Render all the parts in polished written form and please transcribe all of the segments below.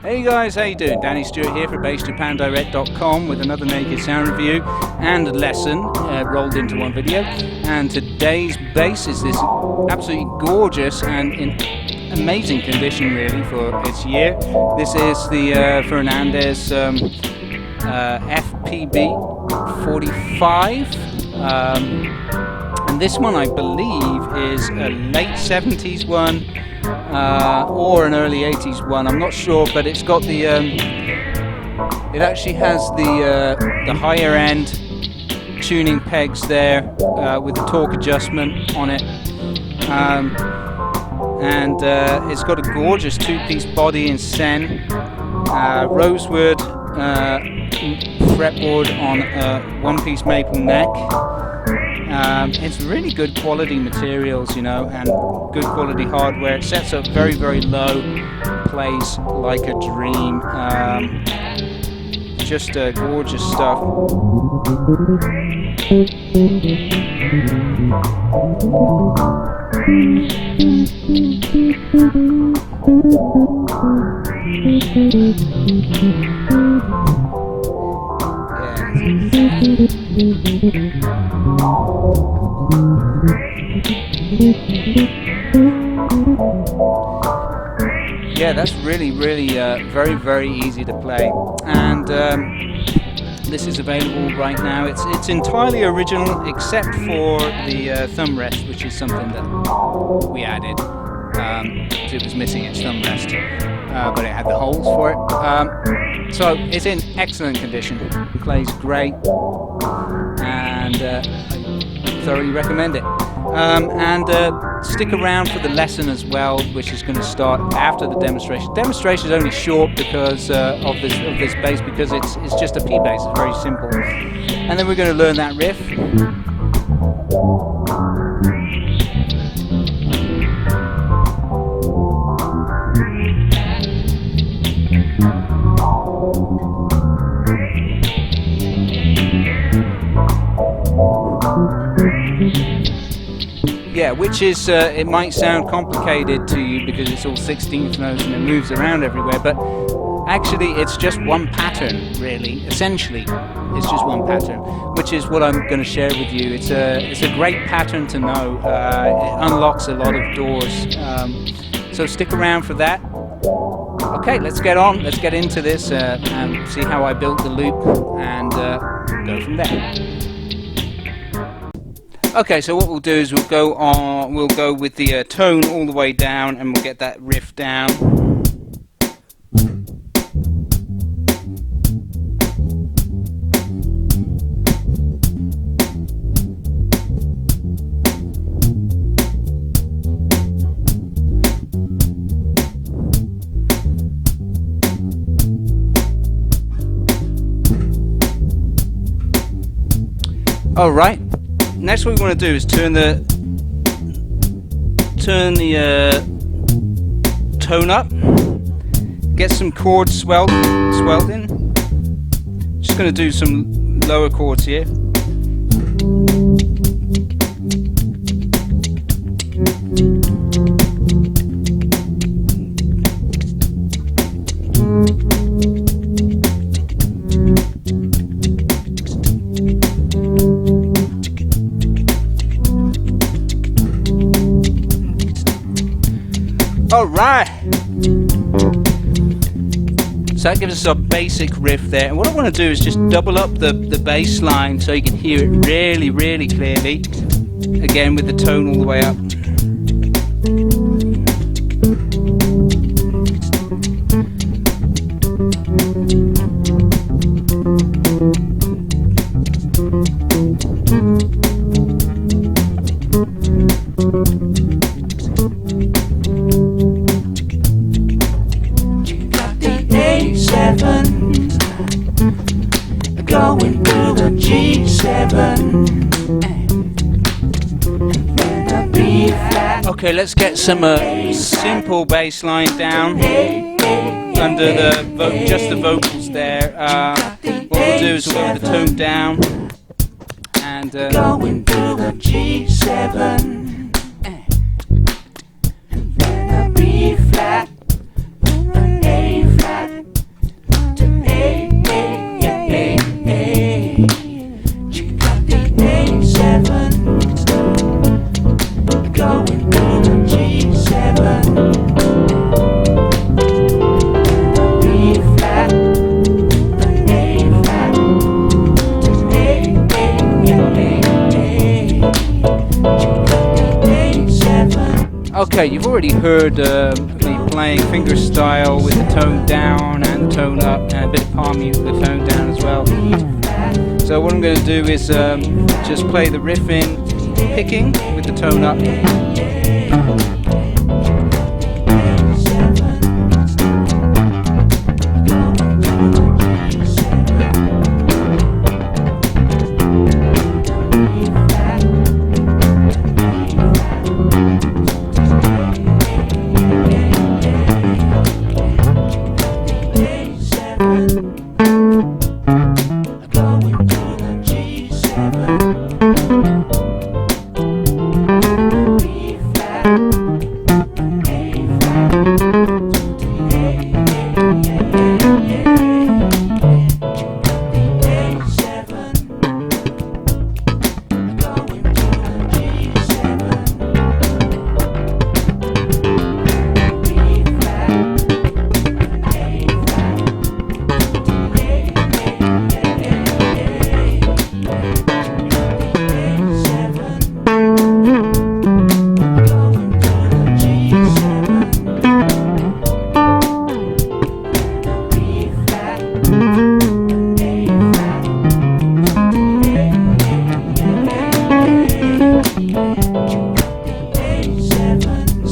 Hey guys, how you doing? Danny Stewart here for BassJapanDirect.com with another naked sound review and a lesson rolled into one video. And today's bass is this absolutely gorgeous and in amazing condition really for its year. This is the Fernandes FPB45 and this one I believe is a late 70s one or an early 80s one, I'm not sure, but it's got the it actually has the higher end tuning pegs there with the torque adjustment on it, and it's got a gorgeous two-piece body in Sen, rosewood fretboard on a one-piece maple neck. It's really good quality materials, you know, and good quality hardware. It sets up very, very low, plays like a dream. Just gorgeous stuff. Yeah, that's really, really very, very easy to play, and this is available right now. It's entirely original except for the thumb rest, which is something that we added. It was missing its thumb rest, but it had the holes for it. So it's in excellent condition. It plays great, and I thoroughly recommend it. And stick around for the lesson as well, which is going to start after the demonstration. Demonstration is only short because of this bass, because it's just a P bass. It's very simple. And then we're going to learn that riff. Yeah, which is, it might sound complicated to you because it's all 16th notes and it moves around everywhere, but actually it's just one pattern, really. Essentially, it's just one pattern, which is what I'm going to share with you. It's a great pattern to know. It unlocks a lot of doors. So stick around for that. Okay, let's get on. Let's get into this and see how I built the loop and go from there. Okay, so what we'll do is we'll go with the tone all the way down, and we'll get that riff down. All right. Next, what we want to do is turn the tone up, get some chords swelled in. Just going to do some lower chords here. Alright, so that gives us a basic riff there, and what I want to do is just double up the bass line so you can hear it really, really clearly, again with the tone all the way up. A7, going to the G7, then a B flat. Okay, let's get some simple bass line down under the just the vocals there. What we'll do is we'll go with the tone down and going to the G7, then a B flat, an A flat, an A. She got the A7, going to the G7, an B flat, an A flat, an A. okay, you've already heard me playing fingerstyle with the tone down and the tone up, and a bit of palm mute with the tone down as well. So what I'm going to do is just play the riff in picking with the tone up.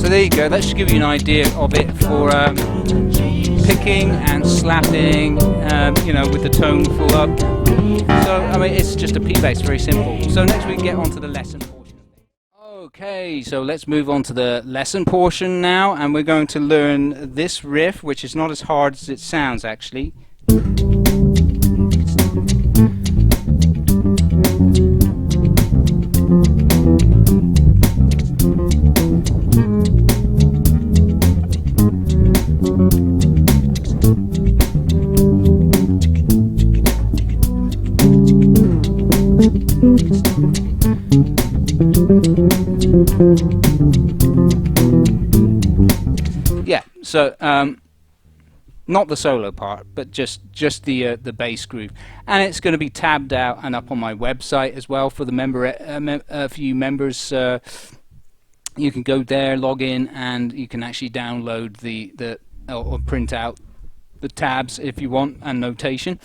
There you go, that should give you an idea of it for picking and slapping, you know, with the tone full up. So, I mean, it's just a P bass, very simple. So next we can get on to the lesson portion. Okay, so let's move on to the lesson portion now, and we're going to learn this riff, which is not as hard as it sounds actually. Yeah, so not the solo part, but just the bass groove, and it's going to be tabbed out and up on my website as well for the for you members. You can go there, log in, and you can actually download or print out the tabs if you want, and notation.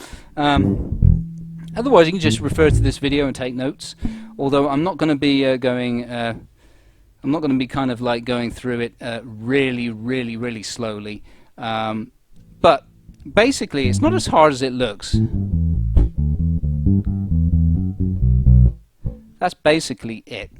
Otherwise, you can just refer to this video and take notes. Although I'm not going to be I'm not going to be kind of like going through it really slowly. But basically, it's not as hard as it looks. That's basically it.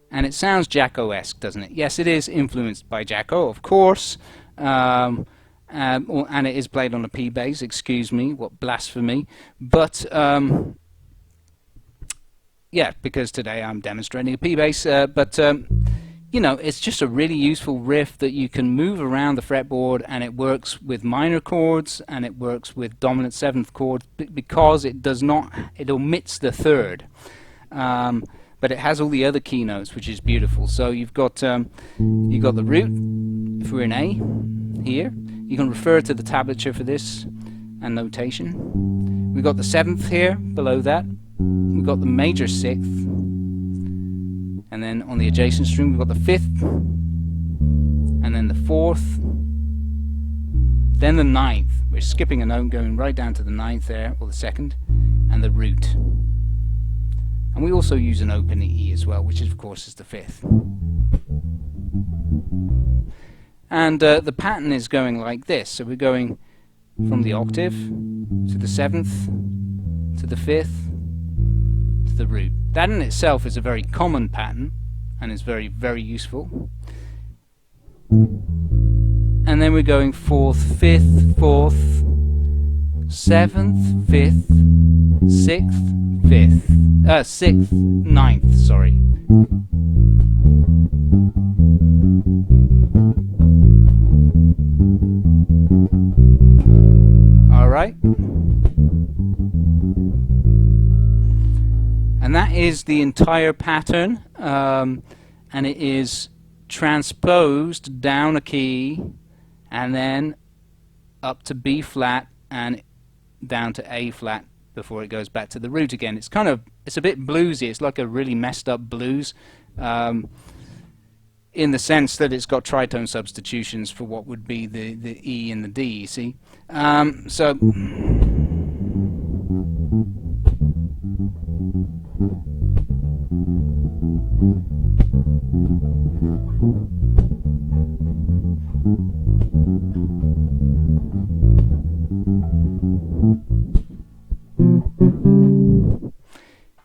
And it sounds Jacko-esque, doesn't it? Yes, it is influenced by Jacko, of course. And it is played on a P bass, excuse me, what blasphemy. But yeah, because today I'm demonstrating a P bass, you know, it's just a really useful riff that you can move around the fretboard, and it works with minor chords and it works with dominant 7th chords because it does not, it omits the third, but it has all the other keynotes, which is beautiful. So you've got the root, if we're in A here. You can refer to the tablature for this and notation. We've got the 7th here below that. We've got the major 6th, and then on the adjacent string we've got the 5th, and then the 4th, then the 9th. We're skipping a note, going right down to the 9th there, or the 2nd, and the root. And we also use an open E as well, which of course is the 5th. And the pattern is going like this. So we're going from the octave to the 7th to the 5th to the root. That in itself is a very common pattern and is very, very useful. And then we're going 4th, 5th, 4th, 7th, 5th, 6th, 5th, 6th, 9th, sorry. Alright. And that is the entire pattern, and it is transposed down a key and then up to B flat and down to A flat before it goes back to the root again. It's kind of, it's a bit bluesy. It's like a really messed up blues, in the sense that it's got tritone substitutions for what would be the E and the D, you see. So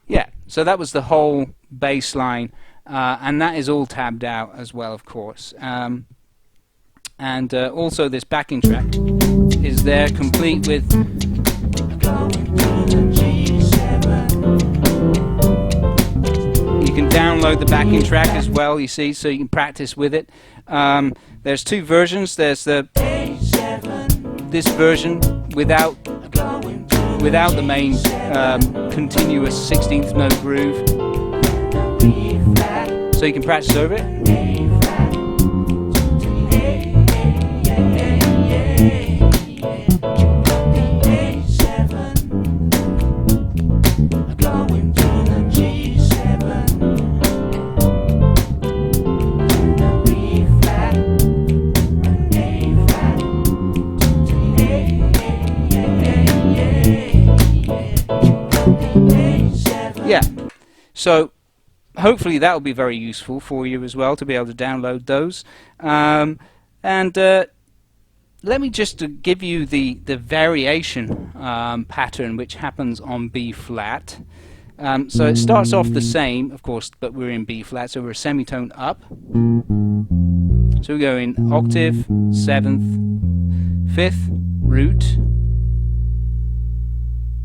yeah, so that was the whole bass line, and that is all tabbed out as well, of course. And also this backing track is there, complete with you can download the backing track as well, you see, so you can practice with it. There's two versions. There's the this version without the main continuous 16th note groove, so you can practice over it. Yeah, so hopefully that will be very useful for you as well, to be able to download those. And let me just give you the variation pattern which happens on B flat. So it starts off the same, of course, but we're in B flat, so we're a semitone up. So we go in octave, 7th, 5th, root,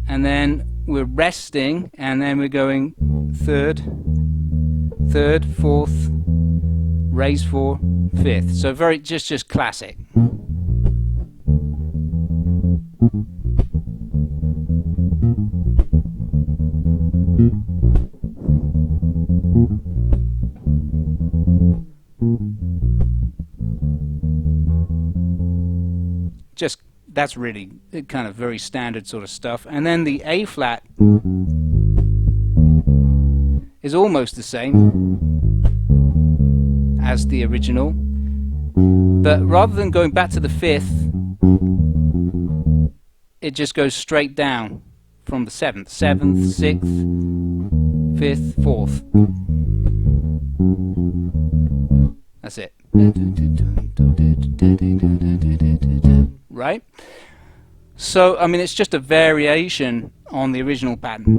and then we're resting, and then we're going 3rd, 4th, raise 4, 5th. So very just classic. Just that's really kind of very standard sort of stuff. And then the A flat is almost the same as the original, but rather than going back to the 5th, it just goes straight down from the 7th, 6th, 5th, 4th. That's it. Right? So, I mean, it's just a variation on the original pattern.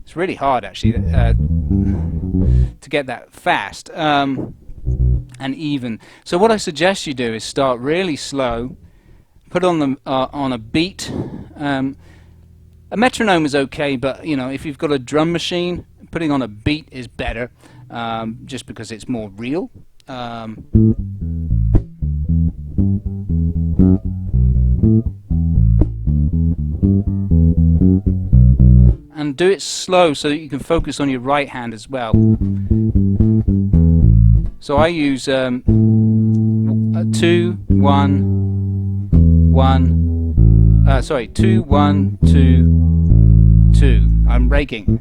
It's really hard, actually, to get that fast and even. So what I suggest you do is start really slow, put on the on a beat. A metronome is okay, but you know, if you've got a drum machine, putting on a beat is better, just because it's more real. And do it slow so that you can focus on your right hand as well. So I use 2, 1, 1. Sorry, 2, 1, 2, 2. I'm breaking,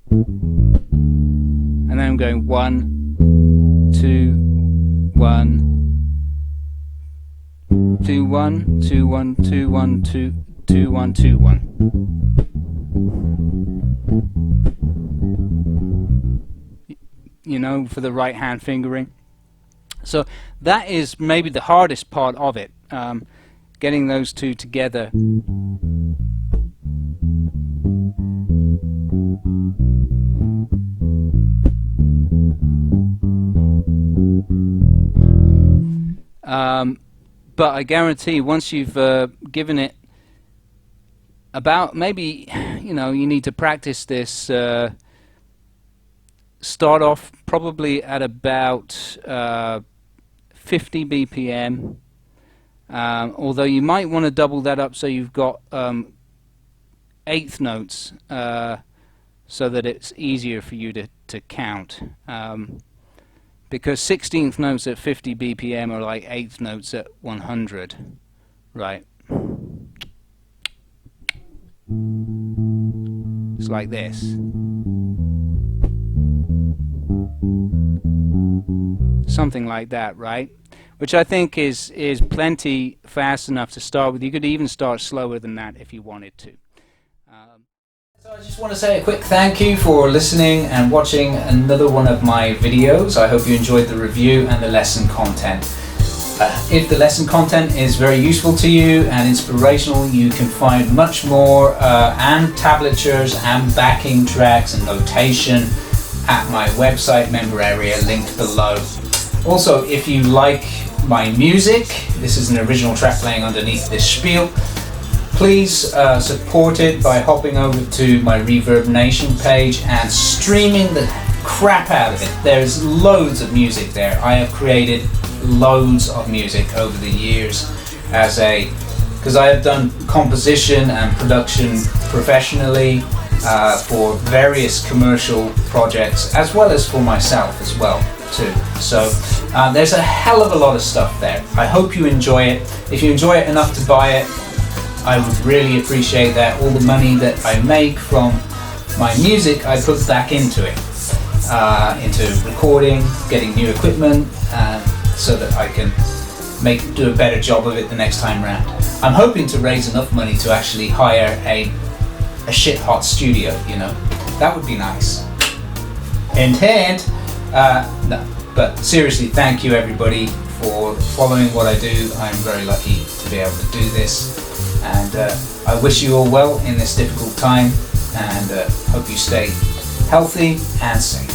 and then I'm going 1, 2, 1, 2, 1, 2, 1, 2, 1, 2, 2, 1, 2, 1. you know, for the right hand fingering. So that is maybe the hardest part of it, getting those two together. But I guarantee once you've given it about, maybe, you know, you need to practice this, start off probably at about 50 BPM, although you might want to double that up so you've got eighth notes, so that it's easier for you to count, because 16th notes at 50 BPM are like eighth notes at 100, right? It's like this. Something like that, right? Which I think is plenty fast enough to start with. You could even start slower than that if you wanted to. So I just want to say a quick thank you for listening and watching another one of my videos. I hope you enjoyed the review and the lesson content. If the lesson content is very useful to you and inspirational, you can find much more and tablatures and backing tracks and notation at my website member area linked below. Also, if you like my music, this is an original track playing underneath this spiel, please support it by hopping over to my Reverb Nation page and streaming the crap out of it. There's loads of music there. I have created loads of music over the years because I have done composition and production professionally for various commercial projects, as well as for myself as well too. So there's a hell of a lot of stuff there. I hope you enjoy it. If you enjoy it enough to buy it, I would really appreciate that. All the money that I make from my music, I put back into it, into recording, getting new equipment, so that I can do a better job of it the next time round. I'm hoping to raise enough money to actually hire a shit hot studio, you know. That would be nice. Hint, hint. No, but seriously, thank you everybody for following what I do. I'm very lucky to be able to do this, and I wish you all well in this difficult time, and hope you stay healthy and safe.